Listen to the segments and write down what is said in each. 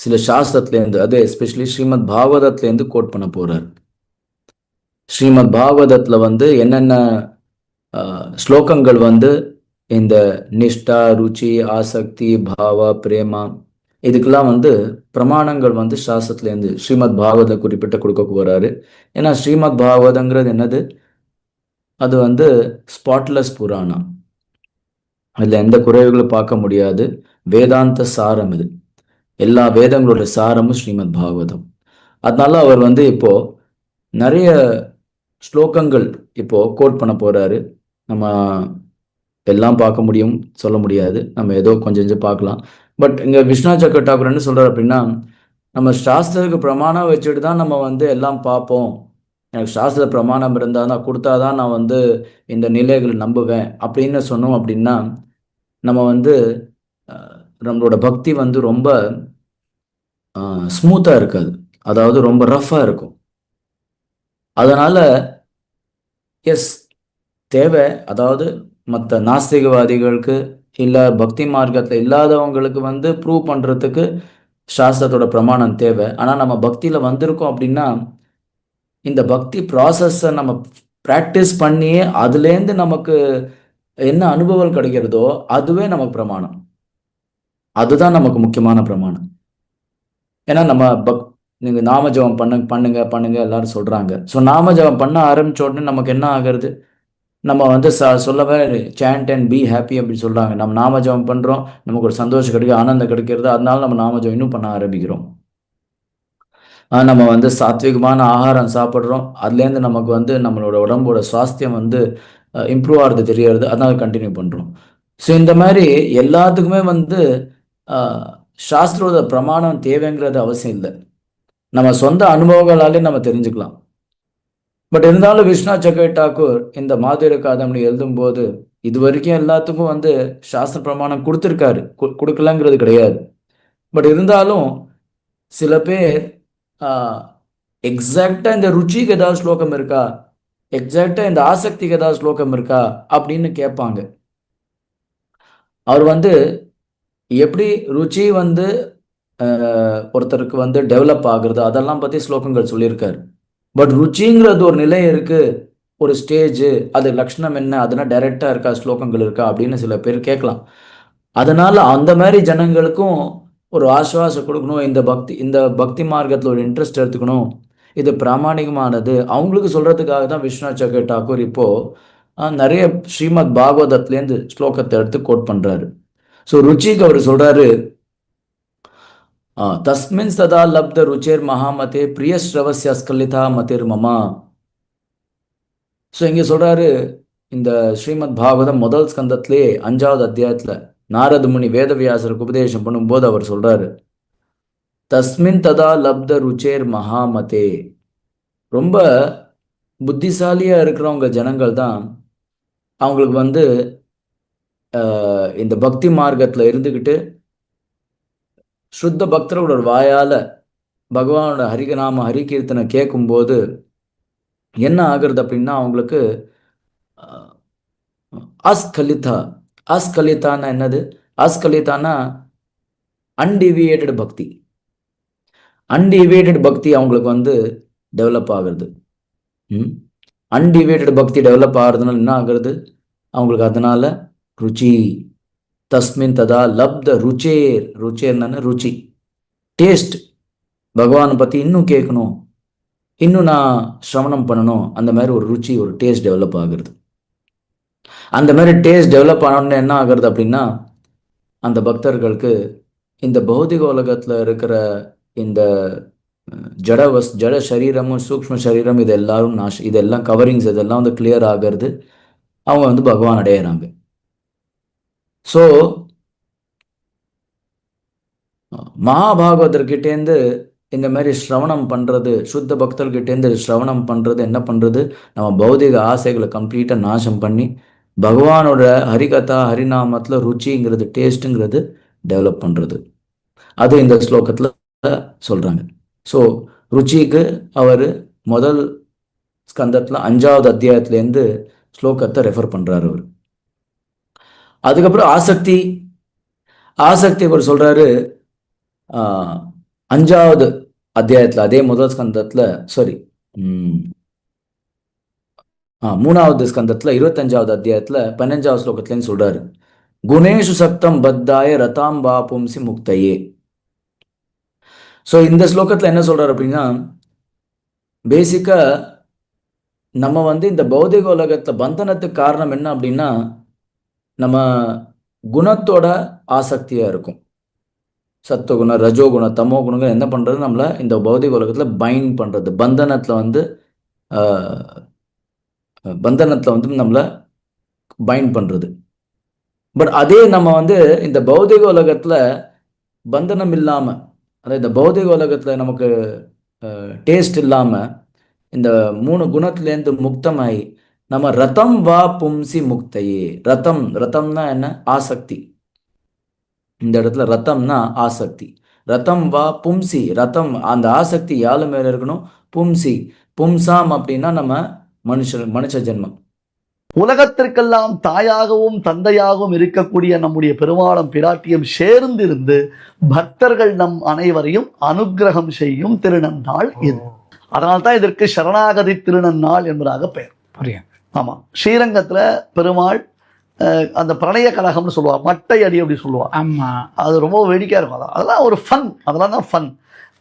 சில சாஸ்திரத்துலேருந்து, அது especially Srimad பாகவதத்துலேருந்து code பண்ண போறார். ஸ்ரீமத் பாகவதத்தில் வந்து என்னென்ன ஸ்லோகங்கள் வந்து இந்த நிஷ்டா, ருச்சி, ஆசக்தி, பாவா, பிரேமா இதுக்கெல்லாம் வந்து பிரமாணங்கள் வந்து சாஸ்திரத்துலேருந்து ஸ்ரீமத் பாகவத குறிப்பிட்ட கொடுக்க போறாரு. ஏன்னா ஸ்ரீமத் பாகவதங்கிறது என்னது, அது வந்து ஸ்பாட்லெஸ் புராணம், அதில் எந்த குறைவுகளும் பார்க்க முடியாது. வேதாந்த சாரம் இது, எல்லா வேதங்களோட சாரமும் ஸ்ரீமத் பாகவதம். அதனால அவர் வந்து இப்போ நிறைய ஸ்லோகங்கள் இப்போ கோட் பண்ண போறாரு. நம்ம எல்லாம் பார்க்க முடியும் சொல்ல முடியாது, நம்ம ஏதோ கொஞ்சம் கொஞ்சம் பார்க்கலாம். பட் இங்கே விஸ்வநாத் சக்கர டாக்கூர் என்ன சொல்றாரு அப்படின்னா, நம்ம சாஸ்திரத்துக்கு பிரமாணம் வச்சுட்டு தான் நம்ம வந்து எல்லாம் பார்ப்போம். எனக்கு சாஸ்திர பிரமாணம் இருந்தால் தான் கொடுத்தாதான் நான் வந்து இந்த நிலைகளை நம்புவேன் அப்படின்னு சொன்னோம் அப்படின்னா, நம்ம வந்து நம்மளோட பக்தி வந்து ரொம்ப ஸ்மூத்தாக இருக்காது, அதாவது ரொம்ப ரஃப்பாக இருக்கும். அதனால எஸ் தேவை, அதாவது மற்ற நாஸ்திகவாதிகளுக்கு இல்லை பக்தி மார்க்கத்தில் இல்லாதவங்களுக்கு வந்து ப்ரூவ் பண்ணுறதுக்கு சாஸ்திரத்தோட பிரமாணம் தேவை. ஆனால் நம்ம பக்தியில் வந்திருக்கோம் அப்படின்னா இந்த பக்தி ப்ராசஸை நம்ம ப்ராக்டிஸ் பண்ணியே அதுலேருந்து நமக்கு என்ன அனுபவம் கிடைக்கிறதோ அதுவே நமக்கு பிரமாணம், அதுதான் நமக்கு முக்கியமான பிரமாணம். ஏன்னா நம்ம நீங்கள் நாம ஜபம் பண்ணுங்க பண்ணுங்க எல்லாரும் சொல்கிறாங்க. ஸோ நாம ஜபம் பண்ண ஆரம்பிச்ச உடனே நமக்கு என்ன ஆகிறது, நம்ம வந்து சொல்லவே சேண்ட் அண்ட் பி ஹாப்பி அப்படின்னு சொல்கிறாங்க. நம்ம நாம ஜபம் பண்ணுறோம், நமக்கு ஒரு சந்தோஷம் கிடைக்கும், ஆனந்தம் கிடைக்கிறது, அதனால நம்ம நாம ஜபம் இன்னும் பண்ண ஆரம்பிக்கிறோம். நம்ம வந்து சாத்விகமான ஆகாரம் சாப்பிட்றோம், அதுலேருந்து நமக்கு வந்து நம்மளோட உடம்போட சுவாஸ்தியம் வந்து இம்ப்ரூவ் ஆகிறது தெரியறது, அதனால கண்டினியூ பண்ணுறோம். ஸோ இந்த மாதிரி எல்லாத்துக்குமே வந்து சாஸ்திரோட பிரமாணம் தேவைங்கிறது அவசியம் இல்லை, நம்ம சொந்த அனுபவங்களாலே நம்ம தெரிஞ்சுக்கலாம். பட் இருந்தாலும் விஸ்வநாத் சக்கர டாக்கூர் இந்த மாதுரி காதம்பரி எழுதும்போது இது வரைக்கும் எல்லாத்துக்கும் வந்து சாஸ்திர பிரமாணம் கொடுத்துருக்காரு, கொடுக்கலங்கிறது கிடையாது. பட் இருந்தாலும் சில பேர் எக்ஸாக்டாக இந்த ருச்சிக்கு ஏதாவது ஸ்லோகம் இருக்கா, எக்ஸாக்டாக இந்த ஆசக்திக்கு ஏதாவது ஸ்லோகம் இருக்கா அப்படின்னு கேட்பாங்க. அவர் வந்து எப்படி ருச்சி வந்து ஒருத்தருக்கு வந்து டெவலப் ஆகுறது அதெல்லாம் பற்றி ஸ்லோகங்கள் சொல்லியிருக்காரு. பட் ருச்சிங்கிறது ஒரு நிலை இருக்கு, ஒரு ஸ்டேஜ், அது லட்சணம் என்ன, அதெல்லாம் டைரக்டாக இருக்கா, ஸ்லோகங்கள் இருக்கா அப்படின்னு சில பேர் கேட்கலாம். அதனால அந்த மாதிரி ஜனங்களுக்கும் ஒரு ஆசுவாசம் கொடுக்கணும், இந்த பக்தி மார்க்கத்தில் ஒரு இன்ட்ரெஸ்ட் எடுத்துக்கணும், இது பிராமணிகமானது அவங்களுக்கு சொல்றதுக்காக தான் விஸ்வநாத் சக்கர டாக்கூர் இப்போ நிறைய ஸ்ரீமத் பாகவதத்துலேருந்து ஸ்லோகத்தை எடுத்து கோட் பண்றாரு. ஸோ ருச்சிக்கு அவர் சொல்றாரு, தஸ்மின் சதா லப்த ருச்சேர் மகாமதே பிரிய ஸ்ரவஸ்ய ஸ்கலிதா மதிர் மமா. ஸோ இங்கே சொல்றாரு, இந்த ஸ்ரீமத் பாகவதம் முதல் ஸ்கந்தத்திலே 5வது அத்தியாயத்தில் நாரத முனி வேதவியாசருக்கு உபதேசம் பண்ணும்போது அவர் சொல்றாரு, தஸ்மின் ததா லப்த ருச்சேர் மகாமதே. ரொம்ப புத்திசாலியா இருக்கிறவங்க ஜனங்கள் தான் அவங்களுக்கு வந்து இந்த பக்தி மார்க்கத்தில் இருந்துக்கிட்டு சுத்த பக்தர்களோட வாயால பகவானோட ஹரிநாம ஹரிகீர்த்தனை கேட்கும்போது என்ன ஆகுறது அப்படின்னா அவங்களுக்கு அஸ்கலிதான்னா என்னது, அஸ்கலிதானா அன்டிவியேட்டட் பக்தி, அன்டிவியேட்டட் பக்தி அவங்களுக்கு வந்து டெவலப் ஆகுறது. அன்டிவியேட்டட் பக்தி டெவலப் ஆகுறதுனால என்ன ஆகுறது அவங்களுக்கு, அதனால ருச்சி. தஸ்மின் ததா லப்த ருச்சேர், ருச்சேர்னா ருச்சி, டேஸ்ட், பகவானை பற்றி இன்னும் கேட்கணும், இன்னும் நான் சிரவணம் பண்ணணும், அந்த மாதிரி ஒரு ருச்சி, ஒரு டேஸ்ட் டெவலப் ஆகுறது. அந்த மாதிரி டேஸ்ட் டெவலப் ஆனோடனே என்ன ஆகுறது அப்படின்னா அந்த பக்தர்களுக்கு இந்த பௌதிக உலகத்தில் இருக்கிற இந்த ஜட சரீரமும் சூக்ஷ்ம சரீரம் இதெல்லாம் கவரிங்ஸ் இதெல்லாம் வந்து கிளியர் ஆகிறது, அவங்க வந்து பகவான் அடையிறாங்க. ஸோ மகாபாகவதர்கிட்டேருந்து இந்த மாதிரி ஸ்ரவணம் பண்ணுறது, சுத்த பக்தர்கிட்டேருந்து ஸ்ரவணம் பண்ணுறது என்ன பண்ணுறது, நம்ம பௌதிக ஆசைகளை கம்ப்ளீட்டாக நாசம் பண்ணி பகவானோட ஹரிகதா ஹரிநாமத்தில் ருச்சிங்கிறது டேஸ்ட்டுங்கிறது டெவலப் பண்ணுறது. அது இந்த ஸ்லோகத்தில் சொல்கிறாங்க. ஸோ ருச்சிக்கு அவர் முதல் ஸ்கந்தத்தில் 5வது அத்தியாயத்துலேருந்து ஸ்லோகத்தை ரெஃபர் பண்ணுறாரு அவர். அதுக்கப்புறம் ஆசக்தி அவர் சொல்கிறாரு, 5வது அத்தியாயத்துல, அதே முதல் ஸ்கந்தத்துல, சாரி, 3வது ஸ்கந்தத்துல 25வது அத்தியாயத்துல 15வது ஸ்லோகத்துலன்னு சொல்றாரு, குணேஷு சக்தம் பத்தாய ரதாம் வா பும்சி முக்தையே. ஸோ இந்த ஸ்லோகத்துல என்ன சொல்றாரு அப்படின்னா, பேசிக்கா நம்ம இந்த பௌதிக உலகத்துல பந்தனத்துக்கு காரணம் என்ன அப்படின்னா, நம்ம குணத்தோட ஆசக்தியா இருக்கும். சத்துவகுணம், ரஜோகுணம், தமோ குணங்கள் என்ன பண்றது, நம்மள இந்த பௌதிக உலகத்துல பைண்ட் பண்றது, பந்தனத்துல நம்மள பைண்ட் பண்றது. பட் அதே நம்ம இந்த பௌதிக உலகத்துல பந்தனம் இல்லாம, அதாவது இந்த பௌதிக உலகத்துல நமக்கு டேஸ்ட் இல்லாம இந்த 3 குணத்திலேருந்து முக்தமாயி நம்ம ரதம் வா பும்சி முக்தையே. ரதம்னா என்ன? ஆசக்தி. இந்த இடத்துல ரத்தம்னா ஆசக்தி. ரத்தம் வா பும்சி, ரத்தம் அந்த ஆசக்தி யாழ் மேல இருக்கணும். பும்சி, பும்சாம் அப்படின்னா நம்ம மனுஷ ஜென்மம். உலகத்திற்கெல்லாம் தாயாகவும் தந்தையாகவும் இருக்கக்கூடிய நம்முடைய பெருமாளும் பிராட்டியும் சேர்ந்திருந்து பக்தர்கள் நம் அனைவரையும் அனுகிரகம் செய்யும் திருநன்னாள் இது. அதனால்தான் இதற்கு சரணாகதி திருநன்னாள் என்பதாக பெயர். ஆமா, ஸ்ரீரங்கத்துல பெருமாள் அந்த பிரணய கழகம்னு சொல்லுவா, மட்டை அடி அப்படி சொல்லுவா. அது ரொம்ப வேடிக்கையா இருக்கும். அதெல்லாம் ஒரு ஃபன், அதெல்லாம் தான் ஃபன்.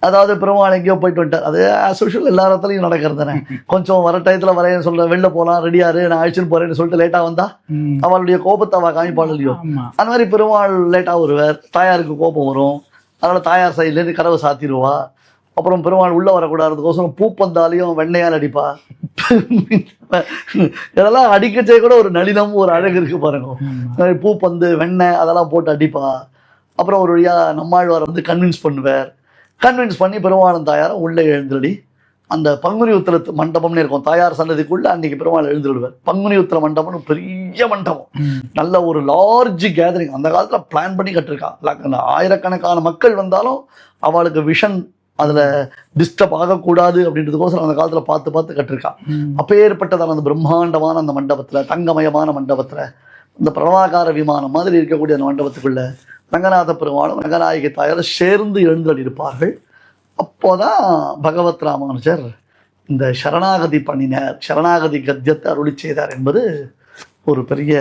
அதாவது பெருமாள் எங்கேயோ போயிட்டு வந்துட்டார், அது அசோஷியல் எல்லா இடத்துலையும் நடக்கிறது தானே. கொஞ்சம் வர டயத்தில் வரேன்னு சொல்ல, வெளில போகலாம், ரெடியாரு, நான் அழிச்சுன்னு போறேன்னு சொல்லிட்டு லேட்டாக வந்தா அவளுடைய கோபத்தை அவள் காமிப்பாள் இல்லையோ. அந்த மாதிரி பெருமாள் லேட்டாக வருவார், தாயாருக்கு கோபம் வரும், அதனால தாயார் சைட்லேருந்து கதவை சாத்திடுவா. அப்புறம் பெருமாள் உள்ள வரக்கூடாதுக்கோசரம் பூப்பந்தாலையும் வெண்ணையால் அடிப்பா. இதெல்லாம் அடிக்கச்சே கூட ஒரு நளினம், ஒரு அழகு இருக்கு பாருங்க. பூப்பந்து, வெண்ணெய் அதெல்லாம் போட்டு அடிப்பா. அப்புறம் ஒரு வழியா நம்மாழ்வார் கன்வின்ஸ் பண்ணி பெருமாளும் தாயாரும் உள்ளே எழுந்துடி. அந்த பங்குனி உத்திர மண்டபம்னு இருக்கும் தாயார் சன்னதிக்குள்ள, அன்னைக்கு பெருமாள் எழுந்துடுவார். பங்குனி உத்திர மண்டபம்னு பெரிய மண்டபம், நல்ல ஒரு லார்ஜ் கேதரிங். அந்த காலத்துல பிளான் பண்ணி கட்டிருக்கான். ஆயிரக்கணக்கான மக்கள் வந்தாலும் அவளுக்கு விஷன் அதுல டிஸ்டர்ப் ஆகக்கூடாது அப்படின்றதுக்கோசரம் அந்த காலத்துல பார்த்து கட்டிருக்கான். அப்பேற்பட்டதான அந்த பிரம்மாண்டமான அந்த மண்டபத்துல, தங்கமயமான மண்டபத்துல, இந்த பிரணவாகார விமானம் மாதிரி இருக்கக்கூடிய அந்த மண்டபத்துக்குள்ள ரங்கநாத பெருமாளும் ரங்கநாயகி தாயாரும் சேர்ந்து எழுந்தடி இருப்பார்கள். அப்போதான் பகவத் ராமானுஜர் இந்த சரணாகதி பண்ணினார், சரணாகதி கத்தியத்தை அருளி செய்தார் என்பது ஒரு பெரிய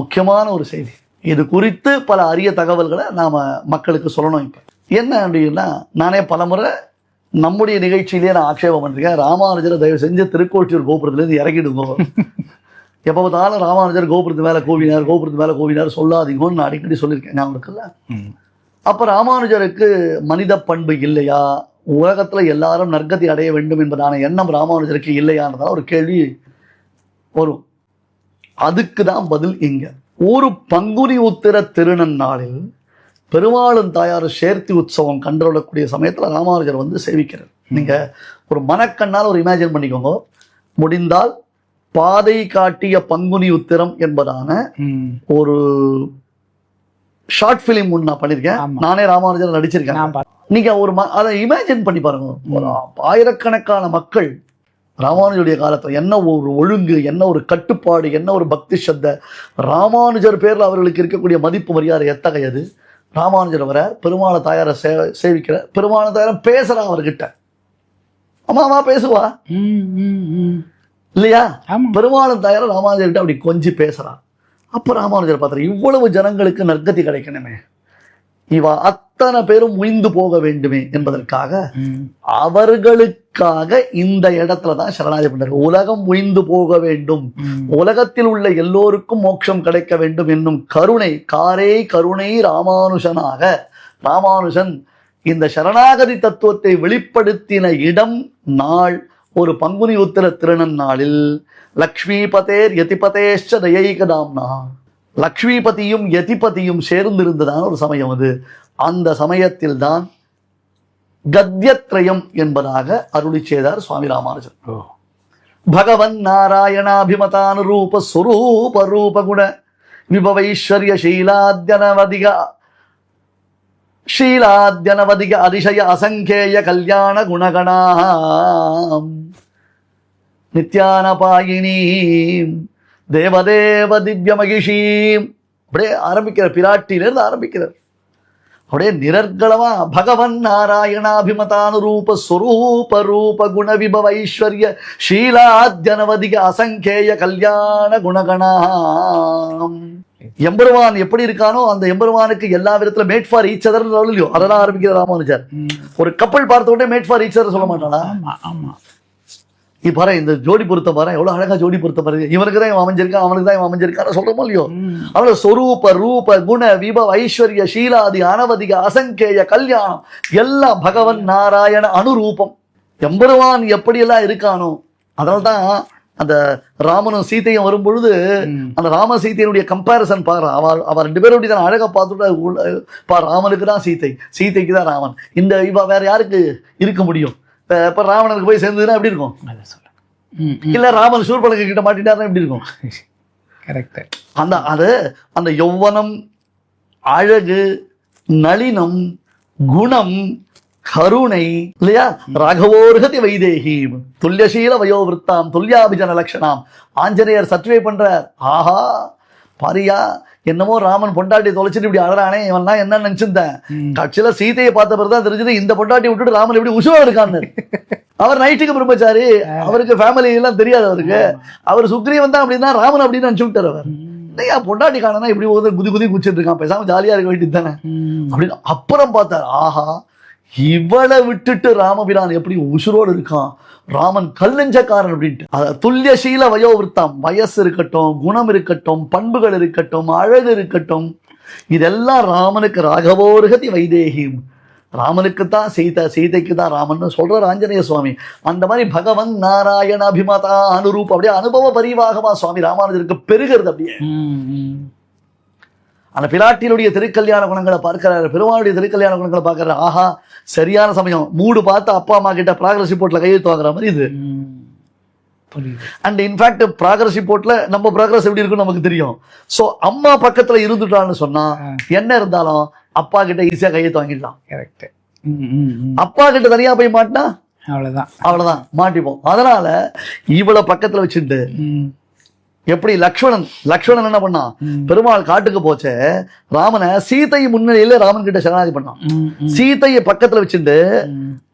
முக்கியமான ஒரு செய்தி. இது குறித்து பல அரிய தகவல்களை நாம மக்களுக்கு சொல்லணும். இப்ப என்ன அப்படின்னா, நானே பலமுறை நம்முடைய நிகழ்ச்சியிலேயே நான் ஆட்சேபம் பண்ணிருக்கேன், ராமானுஜரை தயவு செஞ்சு திருக்கோட்டியூர் கோபுரத்துலேருந்து இறக்கிடுங்க. எப்போ பார்த்தாலும் ராமானுஜர் கோபுரத்து மேலே கோவினார் சொல்லாதீங்கன்னு நான் அடிக்கடி சொல்லியிருக்கேன், ஞாபகம் இருக்குல்ல. அப்போ ராமானுஜருக்கு மனித பண்பு இல்லையா, உலகத்துல எல்லாரும் நற்கதி அடைய வேண்டும் என்பதான எண்ணம் ராமானுஜருக்கு இல்லையான்றதால ஒரு கேள்வி வரும். அதுக்கு தான் பதில் இங்க. ஒரு பங்குனி உத்திர திருநன்னாளில் பெருமாளும் தாயாரும் சேர்த்தி உற்சவம் கண்டுகொள்ளக்கூடிய சமயத்துல ராமானுஜர் சேவிக்கிறார். நீங்க ஒரு மனக்கண்ணால் ஒரு இமேஜின் பண்ணிக்கோங்க. முடிந்தால் பாதை காட்டிய பங்குனி உத்திரம் என்பதான ஒரு ஷார்ட் பிலிம் ஒன்று நான் பண்ணியிருக்கேன், நானே ராமானுஜர் நடிச்சிருக்கேன். நீங்க ஒரு அதை இமேஜின் பண்ணி பாருங்க. ஒரு ஆயிரக்கணக்கான மக்கள் ராமானுஜருடைய காலத்துல என்ன ஒரு ஒழுங்கு, என்ன ஒரு கட்டுப்பாடு, என்ன ஒரு பக்தி சத்த, ராமானுஜர் பேர்ல அவர்களுக்கு இருக்கக்கூடிய மதிப்பு மரியாதை எத்தகையது. ராமானுஜர் வர பெருமாளை தாயார சேவிக்கிற, பெருமாளை தாயாரம் பேசுறா அவர்கிட்ட, அம்மா பேசுவா இல்லையா. பெருமாளும் தாயாரும் ராமானுஜர்கிட்ட அப்படி கொஞ்சம் பேசுறான். அப்ப ராமானுஜர் பார்த்தாரு, இவ்வளவு ஜனங்களுக்கு நற்கதி கிடைக்கணுமே, இவ அத்தனை பேரும் முய்ந்து போக வேண்டுமே என்பதற்காக அவர்களுக்காக இந்த இடத்துலதான் சரணாகதி பண்றாரு. உலகம் முய்ந்து போக வேண்டும், உலகத்தில் உள்ள எல்லோருக்கும் மோட்சம் கிடைக்க வேண்டும் என்னும் கருணை ராமானுஜனாக, ராமானுஜன் இந்த சரணாகதி தத்துவத்தை வெளிப்படுத்தின இடம், நாள் ஒரு பங்குனி உத்திர திருநன்னாளில் லக்ஷ்மிபதேர் யதிபதேஷ்ச தயைகதாம்னா, லக்ஷ்மிபதியும் யதிபதியும் சேர்ந்திருந்ததான ஒரு சமயம் அது. அந்த சமயத்தில் தான் கத்யத்ரயம் என்பதாக அருளி செய்தார் சுவாமி ராமானுஜர். பகவன் நாராயணாபிமதானுரூப ஸ்வரூப ரூபகுண விபவைஸ்வர்ய ஷீலாத்யனவதிக அதிசய அசங்கேய கல்யாண குணகணாம் நித்யானபாயினீம் தேவதேவ திவ்ய மகிஷீம். அப்படியே ஆரம்பிக்கிறார், பிராட்டியிலிருந்து ஆரம்பிக்கிறார். அப்படியே நிரர்களமா பகவன் நாராயணாபிமதானுரூப ஸ்வரூப ரூப குண விபவ ஐஸ்வர்ய ஷீலாத்யனவதிக அசங்கேய கல்யாண குணகணாம். எம்பெருமான் எப்படி இருக்கானோ அந்த எம்பெருமானுக்கு எல்லா விதத்துல மேட் ஃபார் ஈச் அதர் இல்லையோ, அதெல்லாம் ஆரம்பிக்கிற ராமானுஜர். ஒரு கப்பல் பார்த்த உடனே மேட் ஃபார் ஈச் அதர் சொல்ல மாட்டானா? நீ பாரு இந்த ஜோடி பொருத்த பாரு, எவ்வளவு அழகா ஜோடி பொருத்த பாரு, இவனுக்கு தான் இவன் அமைஞ்சிருக்கான் அவனுக்கு தான் இவன் அமைஞ்சிருக்கான்னு சொல்றோமோ இல்லையோ. அவனோட சொரூப ரூப குண விபவ ஐஸ்வர்ய ஷீலாதி அனவதிக அசங்கேய கல்யாணம் எல்லாம் பகவன் நாராயண அனுரூபம். எம்பெருமான் எப்படியெல்லாம் இருக்கானோ அதனால்தான் அந்த ராமனும் சீத்தையும் வரும்பொழுது அந்த ராம சீத்தையினுடைய கம்பேரிசன் பாரு. அவ ரெண்டு பேரும் தான் அழகா பார்த்துட்டு ராமனுக்கு தான் சீத்தை, சீத்தைக்கு தான் ராமன். இந்த இவ வேற யாருக்கு இருக்க முடியும்? இப்ப ராவணனுக்கு போய் சேர்ந்ததுன்னா எப்படி இருக்கும்? இல்ல ராமன் சூர்பனக கிட்ட மாட்டிட்டாருன்னா எப்படி இருக்கும்? அந்த அது அந்த யௌவனம், அழகு, நளினம், குணம், கருணை இல்லையா? ராகவோர்கதி வைதேகி துல்லியசீல வயோவிருத்தாம் துல்லியாபிஜன லட்சணாம். ஆஞ்சநேயர் சர்டிஃபை பண்றார். ஆஹா பாரியா, என்னமோ ராமன் பொண்டாட்டி தொலைச்சிட்டு இப்படி அழறானே, இவன் தான் என்ன நினைச்சிருந்தேன். கட்சியில சீதையை பார்த்த பிறகுதான் தெரிஞ்சது இந்த பொண்டாட்டி விட்டுட்டு ராமன் எப்படி உசுவா இருக்கான்னு. அவர் நைட்டுக்கு பிரம்மச்சாரி, அவருக்கு ஃபேமிலி எல்லாம் தெரியாது அவருக்கு. அவர் சுக்ரீவன் தான் அப்படின்னா ராமன் அப்படின்னு நினைச்சு விட்டார். அவர் இல்லையா பொண்டாட்டி காணனா இப்படி குதி குதி குச்சிட்டு இருக்கான், பேசாம ஜாலியா இருக்க வேண்டியது தானே அப்படின்னு. அப்புறம் பார்த்தார், ஆஹா இவளை விட்டுட்டு ராமபிரான் எப்படி உசுரோடு இருக்கான், ராமன் கல்லஞ்சக்காரன் அப்படின்ட்டு. துல்லியசீல வயோவிருத்தம், வயசு இருக்கட்டும், குணம் இருக்கட்டும், பண்புகள் இருக்கட்டும், அழகு இருக்கட்டும், இதெல்லாம் ராமனுக்கு ராகவோர்கதி வைதேகி. ராமனுக்கு தான் சீதை, சீதைக்கு தான் ராமன் சொல்றார் ஆஞ்சநேய சுவாமி. அந்த மாதிரி பகவன் நாராயண அபிமதா அனுரூப் அப்படியே அனுபவ பரிவாகமா சுவாமி ராமானுஜருக்கு பெருகிறது. அப்படியே அந்த பிராட்டியினுடைய திருக்கல்யாண குணங்களை பார்க்கிறாரு, பெருமாளுடைய திருக்கல்யாண குணங்களை பார்க்கிறாரு. ஆஹா சரியான சமயம், மூடு பார்த்து அப்பா அம்மா கிட்ட ப்ராக்ரஸ் ரிப்போர்ட்ல கையெழுத்து வாங்குற மாதிரி இது. அண்ட் இன்ஃபேக்ட் ப்ராக்ரஸ் ரிப்போர்ட்ல நம்ம ப்ராக்ரஸ் எப்படி இருக்குன்னு நமக்கு தெரியும். சோ அம்மா பக்கத்துல இருந்துட்டான்னு சொன்னா என்ன இருந்தாலும் அப்பா கிட்ட ஈஸியா கையெழுத்து வாங்கிடலாம். அப்பா கிட்ட தனியா போய் மாட்டினா அவ்வளவுதான் மாட்டிப்போம். அதனால இவளை பக்கத்துல வச்சுட்டு எப்படி லக்ஷ்மணன் என்ன பண்ணான், பெருமாள் காட்டுக்கு போச்சே ராமனை சீதை முன்னிலையில ராமன் கிட்ட சரணாதி பண்ணான். சீதையை பக்கத்துல வச்சுட்டு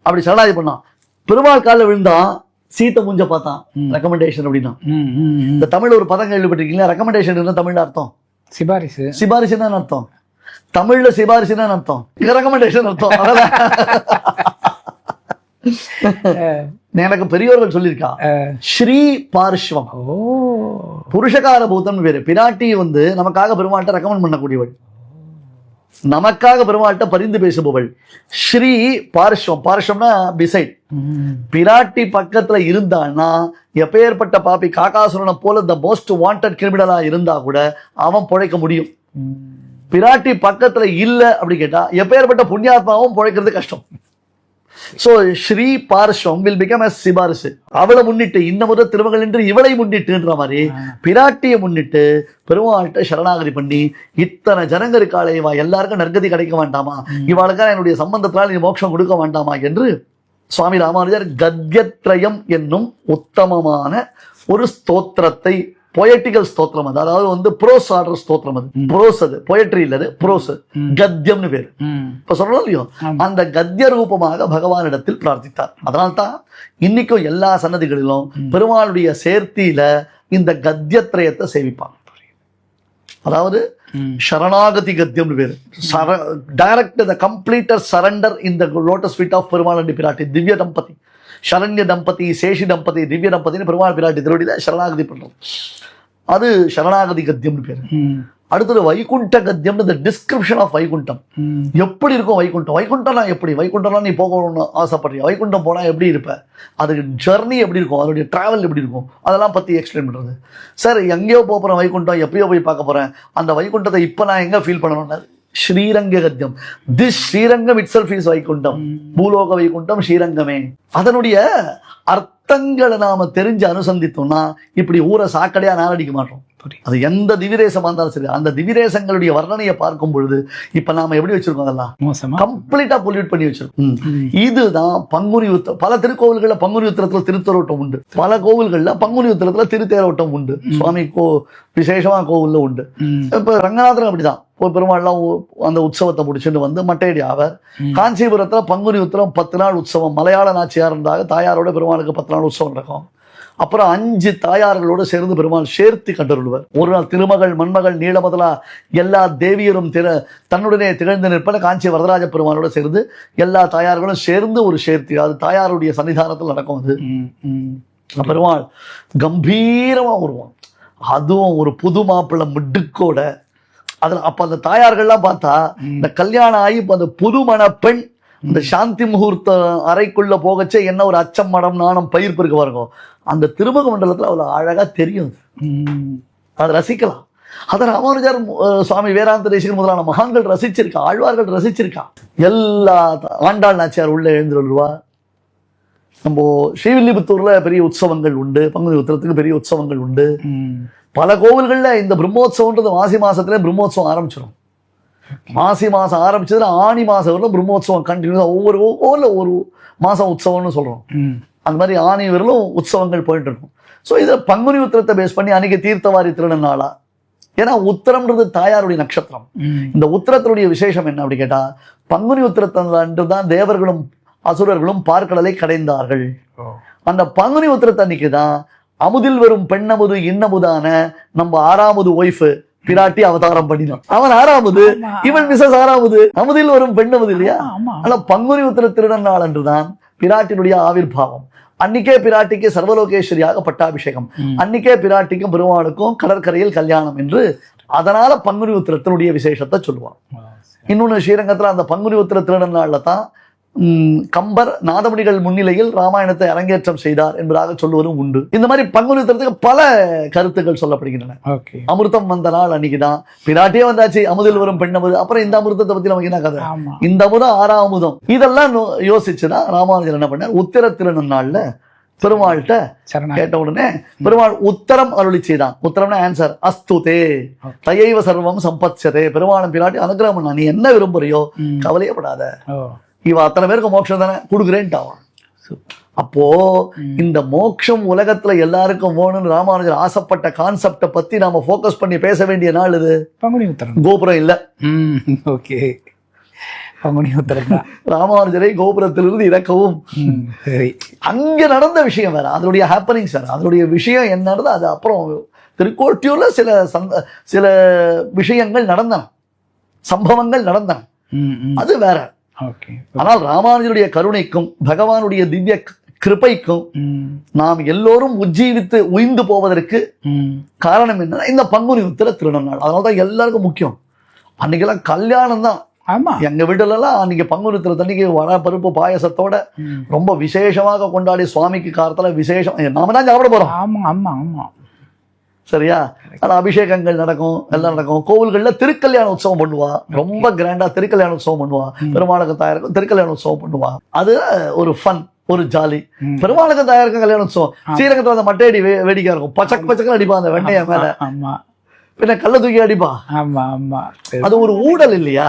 அப்படி சரணாதி பண்ணான். பெருமாள் காலில் விழுந்தான், சீத்தை மூஞ்ச பார்த்தான். ரெக்கமெண்டேஷன் அப்படின்னா இந்த தமிழ்ல ஒரு பதம் கேள்விப்பட்டிருக்கீங்களா? ரெக்கமெண்டேஷன் தமிழ்ல அர்த்தம் சிபாரிசு. சிபாரிசுன்னு அர்த்தம் தமிழ்ல, சிபாரிசுன்னு அர்த்தம், ரெக்கமெண்டேஷன் அர்த்தம். எனக்கு பெரியவர்கள் சொல்லியிருக்கா ஸ்ரீ பார்ஷ்வம், புருஷகார பூதம் பேரு. பிராட்டி நமக்காக பெருமாள்கிட்ட ரெக்கமெண்ட் பண்ணக்கூடியவள், நமக்காக பெருமாள்கிட்ட பரிந்து பேசுபவள். ஸ்ரீ பார்ஷ்வம், பார்ஷ்வம்னா பிசைட். பிராட்டி பக்கத்துல இருந்தான்னா எப்பேற்பட்ட பாப்பி காக்காசுரனை போல த மோஸ்ட் வாண்டட் கிரிமினலா இருந்தா கூட அவன் பிழைக்க முடியும். பிராட்டி பக்கத்துல இல்ல அப்படி கேட்டா எப்பேற்பட்ட புண்ணியாத்மாவும் பிழைக்கிறது கஷ்டம். So Sri பார்ஷ்வம் will become as சிபாரிசு. அவளை முன்னிட்டு இந்த முறை திருமகள் என்று இவளை முன்னிட்டுன்ற மாதிரி பிராட்டியை முன்னிட்டு பெருமாள்கிட்ட சரணாகதி பண்ணி இத்தனை ஜனங்க இருக்காளே, இவா எல்லாருக்கும் நற்கதி கிடைக்க வேண்டாமா, இவாளுக்கான என்னுடைய சம்பந்தத்தினால் நீ மோட்சம் கொடுக்க வேண்டாமா என்று சுவாமி ராமானுஜர் கத்யத்ரயம் என்னும் உத்தமமான ஒரு ஸ்தோத்திரத்தை, பொயட்டிக்கல் ஸ்தோத்திரம், அதாவது ப்ரோஸ் ஆர்டர் ஸ்தோத்திரம். அது ப்ரோஸ், அது பொயட்ரி இல்ல, அது ப்ரோஸ், கத்தியம்னு பேரு. இப்ப சொல்றோம் இல்லையோ, அந்த கத்திய ரூபமாக பகவானிடத்தில் பிரார்த்தித்தார். அதனால்தான் இன்னைக்கும் எல்லா சன்னதிகளிலும் பெருமாளுடைய சேர்த்தியில இந்த கத்தியத்ரயத்தை சேவிப்பாங்க. அதாவது சரணாகதி கத்தியம்னு பேரு. Direct the complete surrender in the lotus feet of Perumal and Piratti. திவ்ய தம்பதி, சரண்ய தம்பதி, சேஷி தம்பதி, திவ்ய தம்பதினு பெருமாள் பிராட்டி திருவடியில சரணாகதி பண்றது, அது சரணாகதி கத்தியம்னு பேரு. அடுத்தது வைகுண்ட கத்தியம், டிஸ்கிரிப்ஷன் ஆஃப் வைகுண்டம். எப்படி இருக்கும் வைகுண்டம், வைகுண்டம்னா எப்படி, வைகுண்டம்லாம் நீ போகணும்னு ஆசைப்படுறியா, வைகுண்டம் போனா எப்படி இருப்ப, அதுக்கு ஜர்னி எப்படி இருக்கும், அதோடைய டிராவல் எப்படி இருக்கும், அதெல்லாம் பத்தி எக்ஸ்பிளைன் பண்றது. சார் எங்கேயோ போறேன் வைகுண்டம், எப்பயோ போய் பார்க்க போறேன், அந்த வைகுண்டத்தை இப்ப நான் எங்க ஃபீல் பண்ணணும்னா Sriranga Gadyam. This Srirangam itself is Vaikuntham. பூலோக வைகுண்டம் ஸ்ரீரங்கமே. அதனுடைய அர்த்தங்களை நாம தெரிஞ்சு அனுசந்தித்தோம்னா இப்படி ஊரை சாக்கடையா நாளடிக்க மாட்டோம். அது எந்த திவிதேசமா இருந்தாலும் சரி, அந்த திவிதேசங்களுடைய வர்ணனையை பார்க்கும் பொழுது இப்ப நாம எப்படி வச்சிருக்கோம், அதெல்லாம் கம்ப்ளீட்டா பொல்யூட் பண்ணி வச்சிருக்கோம். இதுதான் பங்குனி உத்திரம். பல திருக்கோவில்கள்ல பங்குனி உத்திரத்துல திருத்தேரோட்டம் உண்டு, பல கோவில்கள்ல பங்குனி உத்திரத்துல திருத்தேரோட்டம் உண்டு, சுவாமி விசேஷமா கோவில்ல உண்டு. இப்ப ரங்கநாதன் அப்படிதான் பெருமாள்லாம் அந்த உற்சவத்தை முடிச்சுட்டு வந்து மட்டையடி ஆவர். காஞ்சிபுரத்துல பங்குனி உத்திரம் 10 நாள் உற்சவம். மலையாள நாச்சியார் இருந்தாங்க, தாயாரோட பெருமாளுக்கு 10 நாள் உற்சவம் நடக்கும். அப்புறம் 5 தாயார்களோடு சேர்ந்து பெருமாள் சேர்த்து கண்டருள்வர். ஒரு நாள் திருமகள் மண்மகள் நீளமதலா எல்லா தேவியரும் தன்னுடனே திகழ்ந்து நிற்பன காஞ்சி வரதராஜ பெருமாளோட சேர்ந்து எல்லா தாயார்களும் சேர்ந்து ஒரு சேர்த்தி, அது தாயாருடைய சன்னிதானத்தில் நடக்கும். அது பெருமாள் கம்பீரமா வருவான். அதுவும் ஒரு புது மாப்பிள்ளை மிடுக்கோட. அதுல அப்ப அந்த தாயார்கள்லாம் பார்த்தா இந்த கல்யாணம் ஆகி அந்த புதுமண பெண் இந்த சாந்தி முகூர்த்த அறைக்குள்ள போகச்சே என்ன ஒரு அச்சம் மடம் நாணம் பயிர்ப்பு இருக்க பாருங்க. அந்த திருமுக மண்டலத்துல அவ்வளவு அழகா தெரியும். அதை ரசிக்கலாம். அதை ராமானுஜர் சுவாமி வேதாந்த தேசிகர் முதலான மகான்கள் ரசிச்சிருக்கா, ஆழ்வார்கள் ரசிச்சிருக்கா. எல்லா ஆண்டாள் நாச்சியார் உள்ள எழுந்துருவா. நம்ம ஸ்ரீவில்லிபுத்தூர்ல பெரிய உற்சவங்கள் உண்டு, பங்குனி உத்திரத்துக்கு பெரிய உற்சவங்கள் உண்டு. பல கோவில்கள்ல இந்த பிரம்மோத்சவம்ன்றது மாசி மாசத்துல பிரம்மோத்சவம் ஆரம்பிச்சிடும். மாசி மாசம் ஆரம்பிச்சதுல ஆணி மாசம் வரலும் பிரம்மோத்சவம் கண்டினியூஸா ஒவ்வொரு கோவில்ல ஒரு மாசம் உற்சவம்னு சொல்றோம். அந்த மாதிரி ஆணி வரலும் உற்சவங்கள் போயிட்டு இருக்கும். ஸோ இதை பங்குனி உத்திரத்தை பேஸ் பண்ணி அன்னைக்கு தீர்த்தவாரி திருநாளா. ஏன்னா உத்திரம்ன்றது தாயாருடைய நட்சத்திரம். இந்த உத்திரத்தினுடைய விசேஷம் என்ன அப்படி கேட்டா, பங்குனி உத்திரத்தன்று தான் தேவர்களும் அசுரர்களும் பார்க்கடலை கடைந்தார்கள். அந்த பங்குனி உத்திரத்தை அன்னைக்கு தான் அமுதில் வரும் பெண்ணமுது இன்னமுதான நம்ம 6வது ஒய்ஃப் பிராட்டி அவதாரம் பண்ணினான். அவன் 6வது, இவன் மிஸ்ஸஸ் 6வது. அமுதில் வரும் பெண்ணமுது இல்லையா? ஆனா பங்குனி உத்திர திருநாள் அன்றுதான் பிராட்டினுடைய ஆவிர்பாவம். அன்னைக்கே பிராட்டிக்கு சர்வலோகேஸ்வரியாக பட்டாபிஷேகம், அன்னைக்கே பிராட்டிக்கும் பெருமாளுக்கும் கடற்கரையில் கல்யாணம் என்று. அதனால பங்குனி உத்திரத்தினுடைய விசேஷத்தை சொல்லுவான். இன்னொன்னு ஸ்ரீரங்கத்துல அந்த பங்குனி உத்திர திருநாள்ல தான் கம்பர் நாதமணிகள் முன்னிலையில் ராமாயணத்தை அரங்கேற்றம் செய்தார் என்பதாக சொல்லுவதும் உண்டு. இந்த மாதிரி பங்குனி உத்திரத்துக்கு பல கருத்துக்கள் சொல்லப்படுகின்றன. அமிர்தம் வந்த நாள் அன்னைக்குதான் பிராட்டியே வந்தாச்சு, அமுதில் வரும் பெண்ணமுது. அப்புறம் இந்த அமிர்தத்தை பத்தி நமக்கு என்ன கதை? இந்த அமுதம் 6ஆம் அமுதம். இதெல்லாம் யோசிச்சுதான் ராமானுஜர் என்ன பண்ணார், உத்திர திருநாள்ல பெருமாள்கிட்ட கேட்ட உடனே பெருமாள் உத்தரம் அருளி செய்தான். உத்தரம்னா ஆன்சர். அஸ்துதே தயைவ சர்வம் சம்பத்சதே. பெருமாளும் பிராட்டி அனுகிரகம் பண்ணா, நீ என்ன விரும்புறியோ கவலையப்படாத, இவ அத்தனை பேருக்கு மோட்சம் தானே கொடுக்குறேன்ட்டாவான். அப்போ இந்த மோட்சம் உலகத்துல எல்லாருக்கும் வேணும்னு ராமானுஜர் ஆசைப்பட்ட கான்செப்டை பத்தி நாம போக்கஸ் பண்ணி பேச வேண்டிய நாள் இது. பங்குனி உத்திரம். கோபுரம் இல்ல, ஓகே, பங்குனி உத்திரம். ராமானுஜரை கோபுரத்திலிருந்து இறக்கவும் அங்க நடந்த விஷயம் வேற, அதனுடைய ஹாப்பனிங்ஸ் வேற. அதனுடைய விஷயம் என்னது, அது அப்புறம் திருக்கோட்டியூர்ல சில விஷயங்கள் நடந்தன, சம்பவங்கள் நடந்தன, அது வேற. ஆனால் ராமானுஜருடைய கருணைக்கும் பகவானுடைய திவ்ய கிருபைக்கும் நாம் எல்லோரும் உஜ்ஜீவித்து உயிர்ந்து போவதற்கு காரணம் என்னன்னா இந்த பங்குனி உத்திர திருநாள். அதனாலதான் எல்லாருக்கும் முக்கியம். அன்னைக்கெல்லாம் கல்யாணம் தான். எங்க வீட்டுல எல்லாம் அன்னைக்கு பங்குனி உத்திர தண்ணிக்கு வர பருப்பு பாயசத்தோட ரொம்ப விசேஷமாக கொண்டாடி சுவாமிக்கு காலத்துல விசேஷம் நாம தான் சாப்பிட போறோம். சரியா? ஆனா அபிஷேகங்கள் நடக்கும், எல்லாம் நடக்கும். கோவில்கள்ல திருக்கல்யாண உற்சவம் பண்ணுவா, ரொம்ப கிராண்டா திருக்கல்யாண உற்சவம் பண்ணுவா. பெருமாளுக்கு தாயாருக்கும் திருக்கல்யாண உற்சவம் பண்ணுவா. அது ஒரு ஃபன், ஒரு ஜாலி. பெருமாளுக்கு தாயாருக்கும் கல்யாண உற்சவம். ஸ்ரீரங்கத்துல அந்த மட்டையடி வேடிக்கை இருக்கும், பச்சக்கு பச்சக்கு அடிப்பா அந்த வெண்ணைய மேல, பின்ன கள்ள தூக்கி அடிப்பா. அது ஒரு ஊடல் இல்லையா?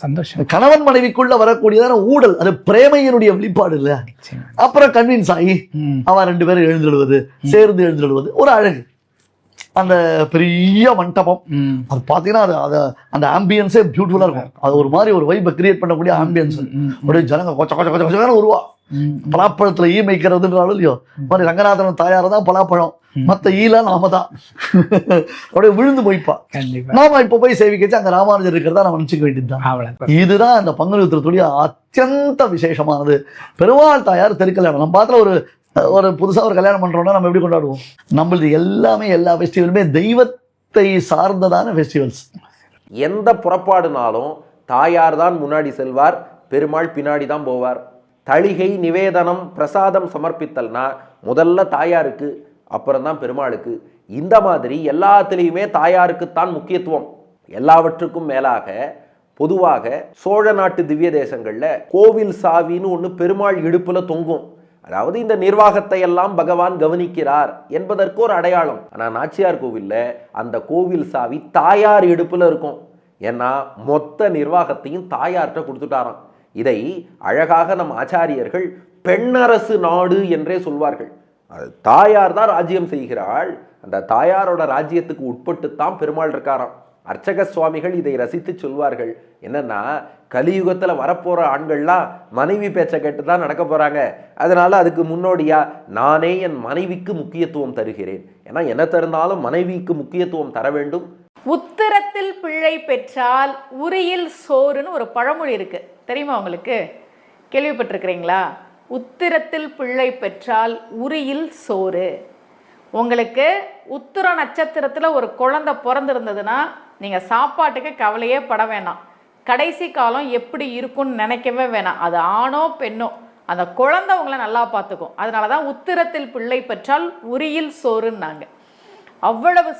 சந்தோஷம். கணவன் மனைவிக்குள்ள வரக்கூடியதான ஊடல், அது பிரேமையினுடைய வெளிப்பாடு இல்ல. அப்புறம் கன்வின்ஸ் ஆகி அவன் 2 பேரும் எழுந்துடுவது, சேர்ந்து எழுந்துடுவது ஒரு அழகு. அந்த பெரிய மண்டபம் அது பாத்தீங்கன்னா அது அந்த ஆம்பியன்ஸே பியூட்டிஃபுல்லா இருக்கும். அது ஒரு மாதிரி ஒரு வைப்பை கிரியேட் பண்ணக்கூடிய ஆம்பியன்ஸ். அப்படியே ஜனங்க கொச்ச கொச்ச கொச்ச கொச்ச உருவா. பலாப்பழத்துல ஈ மேய்க்கிறதுன்றாலும் இல்லையோ, மாதிரி ரங்கநாதன் தாயார தான் பலாப்பழம், மத்த ஈலா நாம தான். அப்படியே விழுந்து போய்ப்பா. நாம இப்ப போய் சேவிக்கச்சு அங்க ராமானுஜர் இருக்கிறதா நம்ம நினைச்சுக்க வேண்டியதுதான். இதுதான் அந்த பங்குனி உத்திரத்துடைய அத்தியந்த விசேஷமானது. பெருமாள் தாயார் திருக்கல்யாணம். நம்ம பாத்துல ஒரு புதுசா ஒரு கல்யாணம் பண்றோம்னா நம்ம எப்படி கொண்டாடுவோம்? நம்மளது எல்லாமே எல்லா ஃபெஸ்டிவலுமே தெய்வத்தை சார்ந்ததான ஃபெஸ்டிவல்ஸ். எந்த புறப்பாடுனாலும் தாயார் தான் முன்னாடி செல்வார், பெருமாள் பின்னாடி தான் போவார். தளிகை நிவேதனம் பிரசாதம் சமர்ப்பித்தல்னா முதல்ல தாயாருக்கு, அப்புறம் தான் பெருமாளுக்கு. இந்த மாதிரி எல்லாத்துலேயுமே தாயாருக்குத்தான் முக்கியத்துவம். எல்லாவற்றுக்கும் மேலாக பொதுவாக சோழ நாட்டு திவ்ய தேசங்கள்ல கோவில் சாவின்னு ஒன்று பெருமாள் இடுப்புல தொங்கும். அதாவது இந்த நிர்வாகத்தை எல்லாம் பகவான் கவனிக்கிறார் என்பதற்கு ஒரு அடையாளம். ஆனால் நாச்சியார் கோவில்ல அந்த கோவில் சாவி தாயார் இடுப்புல இருக்கும். ஏன்னா மொத்த நிர்வாகத்தையும் தாயார்கிட்ட கொடுத்துட்டாராம். இதை அழகாக நம் ஆச்சாரியர்கள் பெண்ணரசு நாடு என்றே சொல்வார்கள். தாயார் தான் ராஜ்யம் செய்கிறாள், அந்த தாயாரோட ராஜ்யத்துக்கு உட்பட்டுத்தான் பெருமாள் இருக்காராம். அர்ச்சக சுவாமிகள் இதை ரசித்து சொல்வார்கள். என்னன்னா, கலியுகத்தில் வரப்போற ஆண்கள்லாம் மனைவி பேச்சை கேட்டு தான் நடக்க போறாங்க. அதனால அதுக்கு முன்னோடியா நானே என் மனைவிக்கு முக்கியத்துவம் தருகிறேன். ஏன்னா என்ன தருந்தாலும் மனைவிக்கு முக்கியத்துவம் தர வேண்டும். உத்திரத்தில் பிள்ளை பெற்றால் உரியில் சோறுன்னு ஒரு பழமொழி இருக்கு, தெரியுமா உங்களுக்கு? கேள்விப்பட்டிருக்கிறீங்களா? உத்திரத்தில் பிள்ளை பெற்றால் உரியில் சோறு. உங்களுக்கு உத்திர நட்சத்திரத்தில் ஒரு குழந்தை பிறந்திருந்ததுன்னா நீங்கள் சாப்பாட்டுக்கு கவலையே பட வேணாம். கடைசி காலம் எப்படி இருக்கும்னு நினைக்கவே வேணாம். அது ஆணோ பெண்ணோ அந்த குழந்தை உங்களை நல்லா பார்த்துக்கும். அதனால தான் உத்திரத்தில் பிள்ளை பெற்றால் உரியில் சோறுன்னாங்க. அவ்வளவு